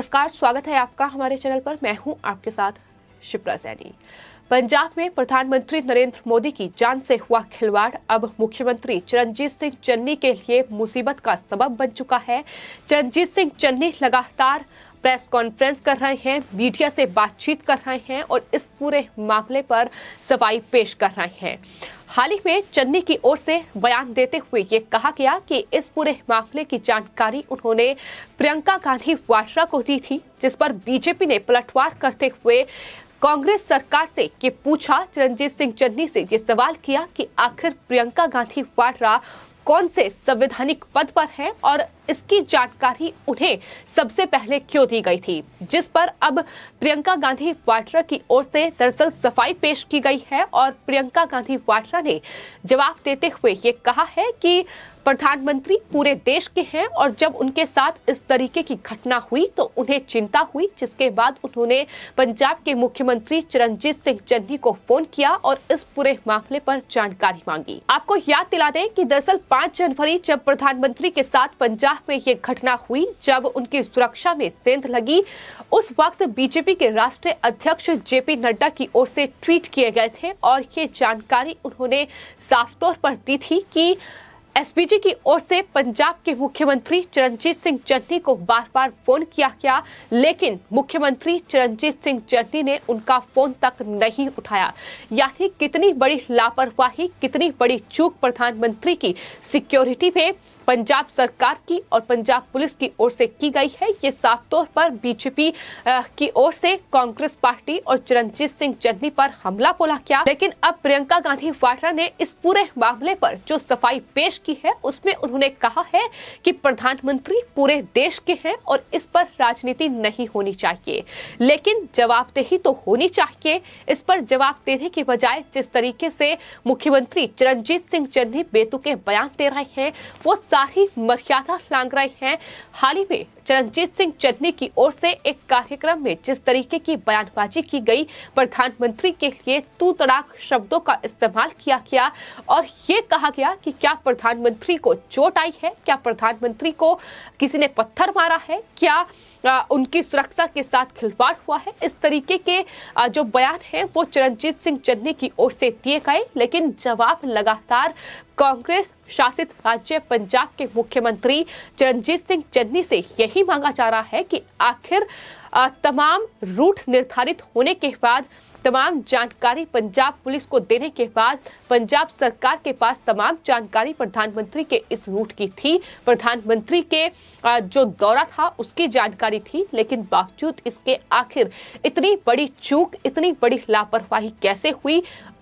नमस्कार, स्वागत है आपका हमारे चैनल पर। मैं हूं आपके साथ शिप्रा सैनी। पंजाब में प्रधानमंत्री नरेंद्र मोदी की जान से हुआ खिलवाड़ अब मुख्यमंत्री चरणजीत सिंह चन्नी के लिए मुसीबत का सबब बन चुका है। चरणजीत सिंह चन्नी लगातार प्रेस कॉन्फ्रेंस कर रहे हैं, मीडिया से बातचीत कर रहे हैं और इस पूरे मामले पर सफाई पेश कर रहे हैं। हाल ही में चन्नी की ओर से बयान देते हुए ये कहा गया कि इस पूरे मामले की जानकारी उन्होंने प्रियंका गांधी वाड्रा को दी थी, जिस पर बीजेपी ने पलटवार करते हुए कांग्रेस सरकार से ये पूछा। चरणजीत सिंह चन्नी से ये सवाल किया कि आखिर प्रियंका गांधी वाड्रा कौन से संवैधानिक पद पर है और इसकी जानकारी उन्हें सबसे पहले क्यों दी गई थी, जिस पर अब प्रियंका गांधी वाड्रा की ओर से दरअसल सफाई पेश की गई है। और प्रियंका गांधी वाड्रा ने जवाब देते हुए ये कहा है कि प्रधानमंत्री पूरे देश के हैं और जब उनके साथ इस तरीके की घटना हुई तो उन्हें चिंता हुई, जिसके बाद उन्होंने पंजाब के मुख्यमंत्री चरणजीत सिंह चन्नी को फोन किया और इस पूरे मामले पर जानकारी मांगी। आपको याद दिला दें कि दरअसल 5 जनवरी जब प्रधानमंत्री के साथ पंजाब में ये घटना हुई, जब उनकी सुरक्षा में सेंध लगी, उस वक्त बीजेपी के राष्ट्रीय अध्यक्ष जेपी नड्डा की ओर से ट्वीट किए गए थे और ये जानकारी उन्होंने साफ तौर पर दी थी कि एसपीजी की ओर से पंजाब के मुख्यमंत्री चरणजीत सिंह चन्नी को बार बार फोन किया गया, लेकिन मुख्यमंत्री चरणजीत सिंह चन्नी ने उनका फोन तक नहीं उठाया। यानी कितनी बड़ी लापरवाही, कितनी बड़ी चूक प्रधानमंत्री की सिक्योरिटी में पंजाब सरकार की और पंजाब पुलिस की ओर से की गई है। ये साफ तौर पर बीजेपी की ओर से कांग्रेस पार्टी और चरणजीत सिंह चन्नी पर हमला बोला गया। लेकिन अब प्रियंका गांधी वाड्रा ने इस पूरे मामले पर जो सफाई पेश की है, उसमें उन्होंने कहा है कि प्रधानमंत्री पूरे देश के हैं और इस पर राजनीति नहीं होनी चाहिए, लेकिन जवाबदेही तो होनी चाहिए। इस पर जवाब देने के बजाय जिस तरीके से मुख्यमंत्री चरणजीत सिंह चन्नी बेतुके बयान दे रहे हैं, वो सारी मर्यादा लांघ रहे हैं। हाल ही में चरणजीत सिंह चन्नी की ओर से एक कार्यक्रम में जिस तरीके की बयानबाजी की गई, प्रधानमंत्री के लिए तू तड़ाक शब्दों का इस्तेमाल किया गया और ये कहा गया कि क्या प्रधानमंत्री को चोट आई है, क्या प्रधानमंत्री को किसी ने पत्थर मारा है, क्या उनकी सुरक्षा के साथ खिलवाड़ हुआ है। इस तरीके के जो बयान है वो चरणजीत सिंह चन्नी की ओर से दिए गए, लेकिन जवाब लगातार कांग्रेस शासित राज्य पंजाब के मुख्यमंत्री चरणजीत सिंह चन्नी से यही मांगा जा रहा है कि आखिर तमाम रूट निर्धारित होने के बाद, तमाम जानकारी पंजाब पुलिस को देने के बाद, पंजाब सरकार के पास तमाम जानकारी प्रधानमंत्री के इस रूट की थी, प्रधानमंत्री के जो दौरा था उसकी जानकारी थी, लेकिन बावजूद इसके आखिर इतनी बड़ी चूक, इतनी बड़ी लापरवाही कैसे हुई?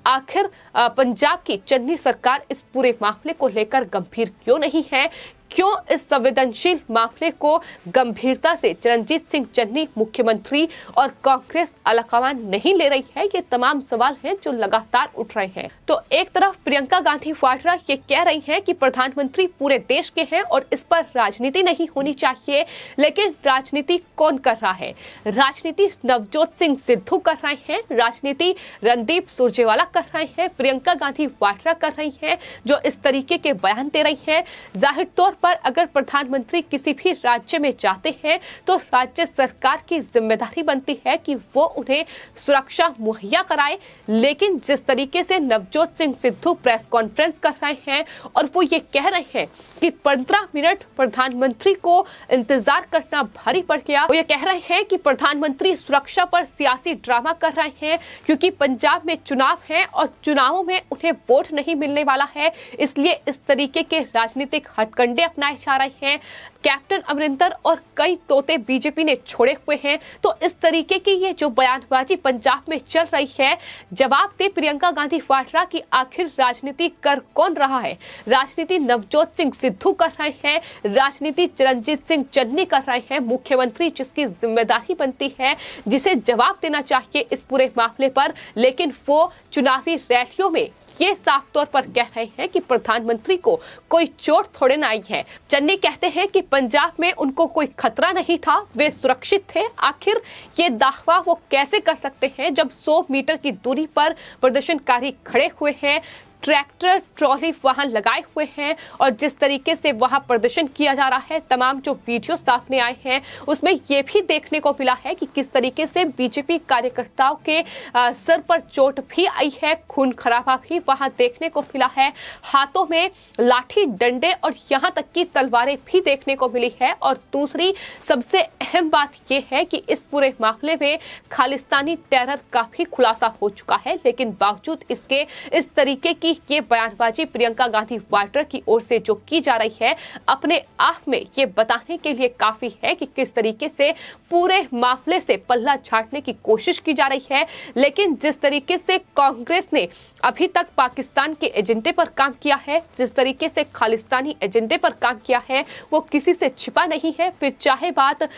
आखिर पंजाब की चन्नी सरकार इस पूरे मामले को लेकर गंभीर क्यों नहीं है? क्यों इस संवेदनशील मामले को गंभीरता से चरणजीत सिंह चन्नी, मुख्यमंत्री और कांग्रेस अलकावान नहीं ले रही है? ये तमाम सवाल हैं जो लगातार उठ रहे हैं। तो एक तरफ प्रियंका गांधी वाड्रा ये कह रही हैं कि प्रधानमंत्री पूरे देश के हैं और इस पर राजनीति नहीं होनी चाहिए, लेकिन राजनीति कौन कर रहा है? राजनीति नवजोत सिंह सिद्धू कर रहे हैं, राजनीति रणदीप सुरजेवाला कर रहे हैं, प्रियंका गांधी वाड्रा कर रही हैं, जो इस तरीके के बयान दे रही हैं। जाहिर तौर पर अगर प्रधानमंत्री किसी भी राज्य में जाते हैं तो राज्य सरकार की जिम्मेदारी बनती है कि वो उन्हें सुरक्षा मुहैया कराए, लेकिन जिस तरीके से नवजोत सिंह सिद्धू प्रेस कॉन्फ्रेंस कर रहे हैं और वो ये कह रहे हैं कि 15 मिनट प्रधानमंत्री को इंतजार करना भारी पड़ गया, वो ये कह रहे हैं कि प्रधानमंत्री सुरक्षा पर सियासी ड्रामा कर रहे हैं क्योंकि पंजाब में चुनाव है और चुनावों में उन्हें वोट नहीं मिलने वाला है, इसलिए इस तरीके के राजनीतिक हथकंडे अपनाए जा रहे हैं। कैप्टन अमरिंदर और कई तोते बीजेपी ने छोड़े हुए हैं। तो इस तरीके की ये जो बयानबाजी पंजाब में चल रही है, जवाब दे प्रियंका गांधी वाड्रा की आखिर राजनीति कर कौन रहा है? राजनीति नवजोत सिंह सिद्धू कर रहे हैं, राजनीति चरणजीत सिंह चन्नी कर रहे हैं, मुख्यमंत्री जिसकी जिम्मेदारी बनती है, जिसे जवाब देना चाहिए इस पूरे मामले पर, लेकिन वो चुनावी रैलियों में ये साफ तौर पर कह रहे हैं कि प्रधानमंत्री को कोई चोट थोड़े ना आई है। चन्नी कहते हैं कि पंजाब में उनको कोई खतरा नहीं था, वे सुरक्षित थे। आखिर ये दावा वो कैसे कर सकते हैं जब 100 मीटर की दूरी पर प्रदर्शनकारी खड़े हुए हैं? ट्रैक्टर ट्रॉली वहां लगाए हुए हैं और जिस तरीके से वहां प्रदर्शन किया जा रहा है, तमाम जो वीडियो सामने आए हैं उसमें यह भी देखने को मिला है कि किस तरीके से बीजेपी कार्यकर्ताओं के सर पर चोट भी आई है, खून खराबा भी वहां देखने को मिला है, हाथों में लाठी डंडे और यहां तक की तलवारें भी देखने को मिली है। और दूसरी सबसे अहम बात यह है कि इस पूरे मामले में खालिस्तानी टेरर का भी खुलासा हो चुका है, लेकिन बावजूद इसके इस तरीके की ये बयानबाजी प्रियंका गांधी वाड्रा की ओर से जो की जा रही है, अपने आप में ये बताने के लिए काफी है कि किस तरीके से पूरे मामले से पल्ला झाड़ने की कोशिश की जा रही है। लेकिन जिस तरीके से कांग्रेस ने अभी तक पाकिस्तान के एजेंडे पर काम किया है, जिस तरीके से खालिस्तानी एजेंडे पर काम किया है, वो किसी से छिपा नहीं है। फिर चाहे बात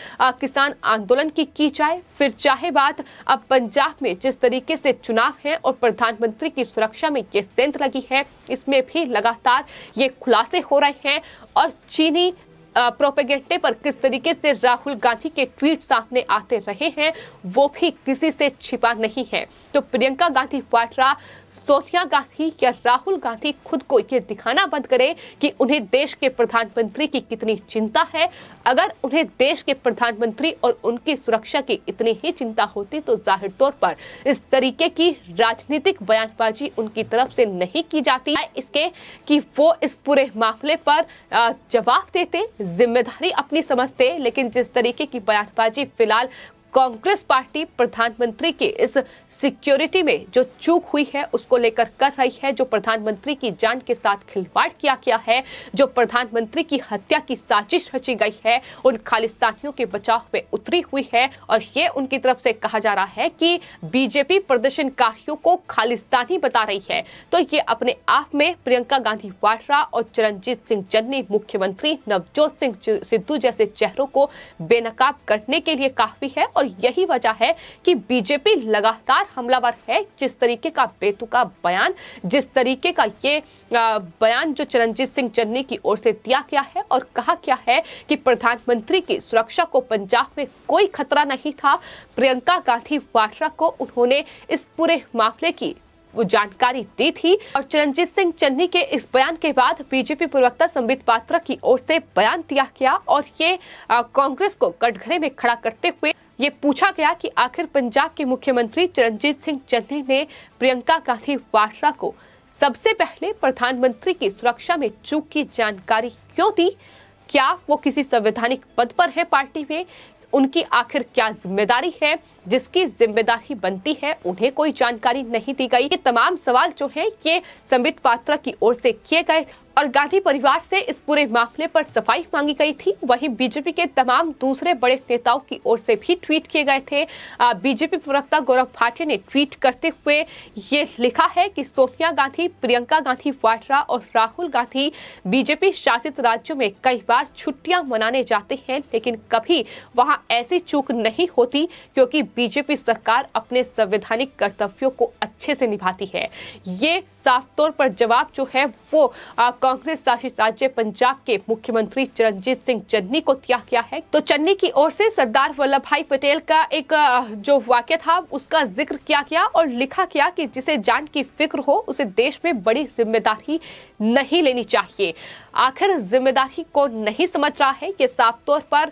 किसान आंदोलन की जाए, फिर चाहे बात अब पंजाब में जिस तरीके से चुनाव है और प्रधानमंत्री की सुरक्षा में ये सेंध लगी है, इसमें भी लगातार ये खुलासे हो रहे हैं। और चीनी प्रोपेगेंडे पर किस तरीके से राहुल गांधी के ट्वीट सामने आते रहे हैं, वो भी किसी से छिपा नहीं है। तो प्रियंका गांधी वाड्रा, सोनिया गांधी या राहुल गांधी खुद को ये दिखाना बंद करें कि उन्हें देश के प्रधानमंत्री की कितनी चिंता है। अगर उन्हें देश के प्रधानमंत्री और उनकी सुरक्षा की इतनी ही चिंता होती तो जाहिर तौर पर इस तरीके की राजनीतिक बयानबाजी उनकी तरफ से नहीं की जाती है, इसके कि वो इस पूरे मामले पर जवाब देते, जिम्मेदारी अपनी समझते। लेकिन जिस तरीके की बयानबाजी फिलहाल कांग्रेस पार्टी प्रधानमंत्री के इस सिक्योरिटी में जो चूक हुई है उसको लेकर कर रही है, जो प्रधानमंत्री की जान के साथ खिलवाड़ किया गया है, जो प्रधानमंत्री की हत्या की साजिश रची गई है, उन खालिस्तानियों के बचाव में उतरी हुई है। और ये उनकी तरफ से कहा जा रहा है कि बीजेपी प्रदर्शनकारियों को खालिस्तानी बता रही है। तो ये अपने आप में प्रियंका गांधी वाड्रा और चरणजीत सिंह चन्नी, मुख्यमंत्री नवजोत सिंह सिद्धू जैसे चेहरों को बेनकाब करने के लिए काफी है। और यही वजह है कि बीजेपी लगातार हमलावर है। जिस तरीके का बेतुका बयान, जिस तरीके का ये बयान जो चरणजीत सिंह चन्नी की ओर से दिया गया है और कहा गया है कि प्रधानमंत्री की सुरक्षा को पंजाब में कोई खतरा नहीं था, प्रियंका गांधी वाड्रा को उन्होंने इस पूरे मामले की वो जानकारी दी थी। और चरणजीत सिंह चन्नी के इस बयान के बाद बीजेपी प्रवक्ता संबित पात्रा की ओर से बयान दिया गया और ये कांग्रेस को कटघरे में खड़ा करते हुए ये पूछा गया कि आखिर पंजाब के मुख्यमंत्री चरणजीत सिंह चन्नी ने प्रियंका गांधी वाड्रा को सबसे पहले प्रधानमंत्री की सुरक्षा में चूक की जानकारी क्यों दी? क्या वो किसी संवैधानिक पद पर है पार्टी में? उनकी आखिर क्या जिम्मेदारी है? जिसकी जिम्मेदारी बनती है उन्हें कोई जानकारी नहीं दी गई। ये तमाम सवाल जो है ये संबित पात्रा की ओर से किए गए और गांधी परिवार से इस पूरे मामले पर सफाई मांगी गई थी। वहीं बीजेपी के तमाम दूसरे बड़े नेताओं की ओर से भी ट्वीट किए गए थे। बीजेपी प्रवक्ता गौरव भाटिया ने ट्वीट करते हुए ये लिखा है कि सोनिया गांधी, प्रियंका गांधी वाड्रा और राहुल गांधी बीजेपी शासित राज्यों में कई बार छुट्टियां मनाने जाते हैं, लेकिन कभी वहां ऐसी चूक नहीं होती क्योंकि बीजेपी सरकार अपने संवैधानिक कर्तव्यों को अच्छे से निभाती है। ये साफ तौर पर जवाब जो है वो कांग्रेस शासित राज्य पंजाब के मुख्यमंत्री चरणजीत सिंह चन्नी को दिया गया है। तो चन्नी की ओर से सरदार वल्लभ भाई पटेल का एक जो वाक्य था उसका जिक्र किया गया और लिखा गया कि जिसे जान की फिक्र हो उसे देश में बड़ी जिम्मेदारी नहीं लेनी चाहिए। आखिर जिम्मेदारी को नहीं समझ रहा है, ये साफ तौर पर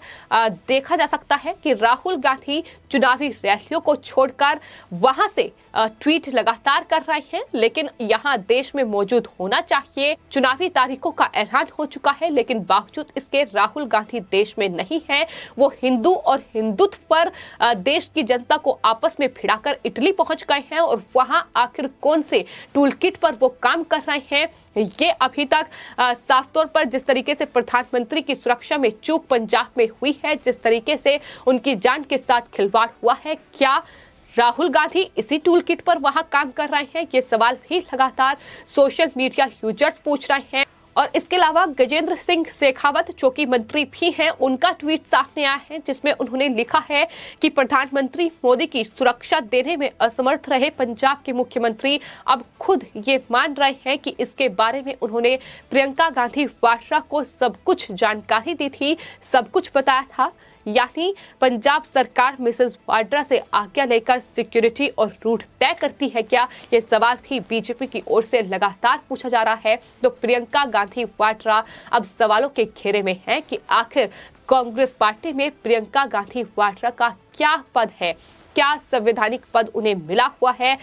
देखा जा सकता है कि राहुल गांधी चुनावी रैलियों को छोड़कर वहां से ट्वीट लगातार कर रहे हैं, लेकिन यहाँ देश में मौजूद होना चाहिए। चुनावी तारीखों का ऐलान हो चुका है, लेकिन बावजूद इसके राहुल गांधी देश में नहीं है। वो हिंदू और हिंदुत्व पर देश की जनता को आपस में भिड़ाकर इटली पहुंच गए हैं और वहां आखिर कौन से टूल किट पर वो काम कर रहे हैं ये अभी तक साफ तौर पर जिस तरीके से प्रधानमंत्री की सुरक्षा में चूक पंजाब में हुई है, जिस तरीके से उनकी जान के साथ खिलवाड़ हुआ है, क्या राहुल गांधी इसी टूल किट पर वहां काम कर रहे हैं? ये सवाल भी लगातार सोशल मीडिया यूजर्स पूछ रहे हैं। और इसके अलावा गजेंद्र सिंह शेखावत जो कि मंत्री भी हैं, उनका ट्वीट सामने आया है जिसमें उन्होंने लिखा है कि प्रधानमंत्री मोदी की सुरक्षा देने में असमर्थ रहे पंजाब के मुख्यमंत्री अब खुद ये मान रहे हैं कि इसके बारे में उन्होंने प्रियंका गांधी वाड्रा को सब कुछ जानकारी दी थी, सब कुछ बताया था। यानी पंजाब सरकार मिसेस वाड्रा से आज्ञा लेकर सिक्योरिटी और रूट तय करती है क्या? ये सवाल भी बीजेपी की ओर से लगातार पूछा जा रहा है। तो प्रियंका गांधी वाड्रा अब सवालों के घेरे में है कि आखिर कांग्रेस पार्टी में प्रियंका गांधी वाड्रा का क्या पद है, क्या संवैधानिक पद उन्हें मिला हुआ है,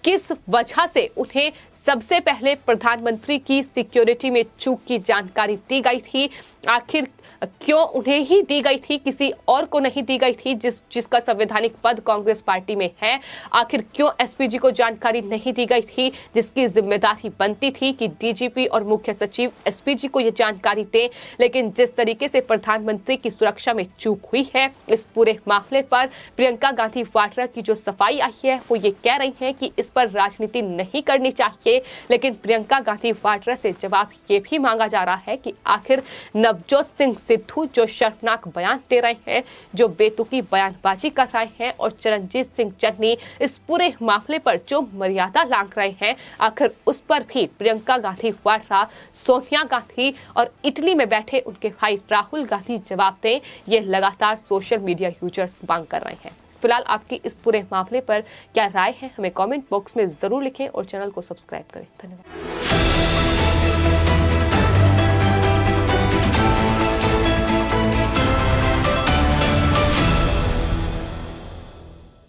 किस वजह से उन्हें सबसे पहले प्रधानमंत्री की सिक्योरिटी में चूक की जानकारी दी गई थी, आखिर क्यों उन्हें ही दी गई थी, किसी और को नहीं दी गई थी जिसका संवैधानिक पद कांग्रेस पार्टी में है, आखिर क्यों एसपीजी को जानकारी नहीं दी गई थी जिसकी जिम्मेदारी बनती थी कि डीजीपी और मुख्य सचिव एसपीजी को यह जानकारी दे। लेकिन जिस तरीके से प्रधानमंत्री की सुरक्षा में चूक हुई है, इस पूरे मामले पर प्रियंका गांधी वाड्रा की जो सफाई आई है वो ये कह रही है कि इस पर राजनीति नहीं करनी चाहिए। लेकिन प्रियंका गांधी वाड्रा से जवाब ये भी मांगा जा रहा है कि आखिर नवजोत सिंह सिद्धू जो शर्मनाक बयान दे रहे हैं, जो बेतुकी बयानबाजी कर रहे हैं, और चरणजीत सिंह चन्नी इस पूरे मामले पर जो मर्यादा लांघ रहे हैं, आखिर उस पर भी प्रियंका गांधी वाड्रा, सोनिया गांधी और इटली में बैठे उनके भाई राहुल गांधी जवाब दें, ये लगातार सोशल मीडिया यूजर्स मांग कर रहे हैं। फिलहाल आपकी इस पूरे मामले पर क्या राय है, हमें कमेंट बॉक्स में जरूर लिखें और चैनल को सब्सक्राइब करें। धन्यवाद।